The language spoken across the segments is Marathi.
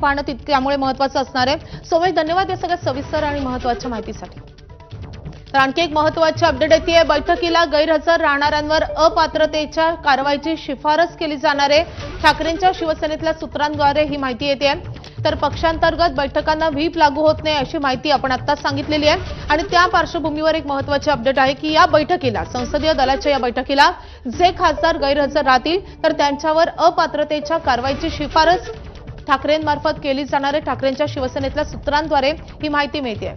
पाहणं त्यामुळे महत्त्वाचं असणार आहे। सोमेश, धन्यवाद या सगळ्या सविस्तर आणि महत्त्वाच्या माहितीसाठी। तर आणखी एक महत्त्वाची अपडेट येते। बैठकीला गैरहजर राहणाऱ्यांवर अपात्रतेच्या कारवाईची शिफारस केली जाणार आहे। ठाकरेंच्या शिवसेनेतल्या सूत्रांद्वारे ही माहिती येते। तर पक्षांतर्गत बैठकांना व्हीप लागू होत नाही अशी माहिती आपण आता सांगितलेली आहे। आणि त्या पार्श्वभूमीवर एक महत्त्वाची अपडेट आहे की या बैठकीला, संसदीय दलाच्या या बैठकीला जे खासदार गैरहजर राहतील तर त्यांच्यावर अपात्रतेच्या कारवाईची शिफारस ठाकरेंमार्फत केली जाणार आहे। ठाकरेंच्या शिवसेनेतल्या सूत्रांद्वारे ही माहिती मिळते।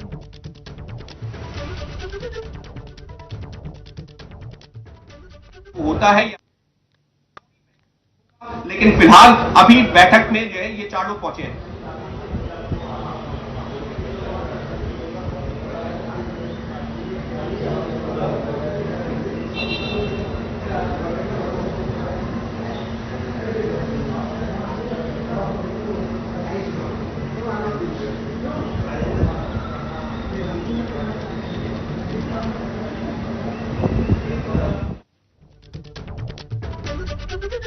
होता है, लेकिन फिलहाल अभी बैठक में जो है ये 4 लोग पहुंचे हैं।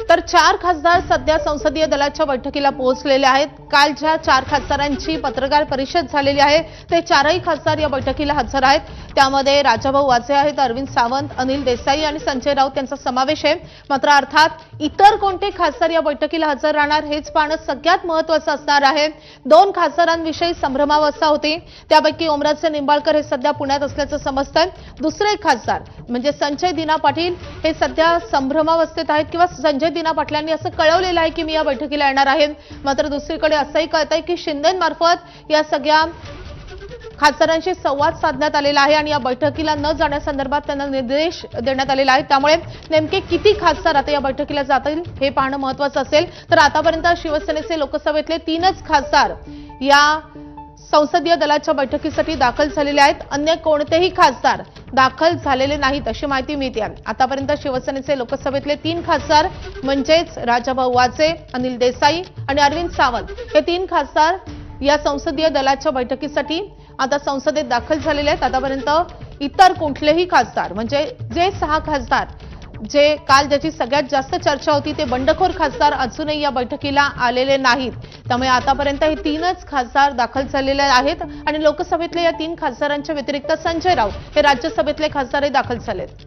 तर 4 खासदार सध्या संसदीय दलाच्या बैठकीला पोहोचलेले आहेत। काल ज्या 4 खासदारांची पत्रकार परिषद झालेली आहे ते 4ही खासदार या बैठकीला हजर आहेत। त्यामध्ये राजाभाऊ वाजे आहेत, अरविंद सावंत, अनिल देसाई आणि संजय राऊत यांचा समावेश आहे। मात्र अर्थात इतर कोणते खासदार या बैठकीला हजर राहणार हेच पाहणं सगळ्यात महत्त्वाचं असणार आहे। 2 खासदारांविषयी संभ्रमावस्था होती, त्यापैकी ओमराजे निंबाळकर हे सध्या पुण्यात असल्याचं समजतंय। दुसरे खासदार म्हणजे संजय दिना पाटील हे सध्या संभ्रमावस्थेत आहेत किंवा संजय दिना पाटलांनी असं कळवलेलं आहे की मी या बैठकीला येणार आहे। मात्र दुसरीकडे असंही कळतंय की शिंदेंमार्फत या सगळ्या खासदारांशी संवाद साधण्यात आलेला आहे आणि या बैठकीला न जाण्यासंदर्भात त्यांना निर्देश देण्यात आलेला आहे। त्यामुळे नेमके किती खासदार आता या बैठकीला जातील हे पाहणं महत्त्वाचं असेल। तर आतापर्यंत शिवसेनेचे लोकसभेतले 3च खासदार या संसदीय दलाच्या बैठकीसाठी दाखल झालेले आहेत। अन्य कोणतेही खासदार दाखल झालेले नाहीत अशी माहिती मिळते। आतापर्यंत शिवसेनेचे लोकसभेतले 3 खासदार म्हणजेच राजाभाऊ वाजे, अनिल देसाई आणि अरविंद सावंत हे 3 खासदार या संसदीय दलाच्या बैठकीसाठी आता संसदेत दाखल झालेले आहेत। आतापर्यंत इतर कुठलेही खासदार म्हणजे जे 6 खासदार जे काल ज्याची सगळ्यात जास्त चर्चा होती ते बंडखोर खासदार अजूनही या बैठकीला आलेले नाहीत। त्यामुळे आतापर्यंत हे 3च खासदार दाखल झालेले आहेत आणि लोकसभेतले या 3 खासदारांच्या व्यतिरिक्त संजय राऊत हे राज्यसभेतले खासदारही दाखल झालेत।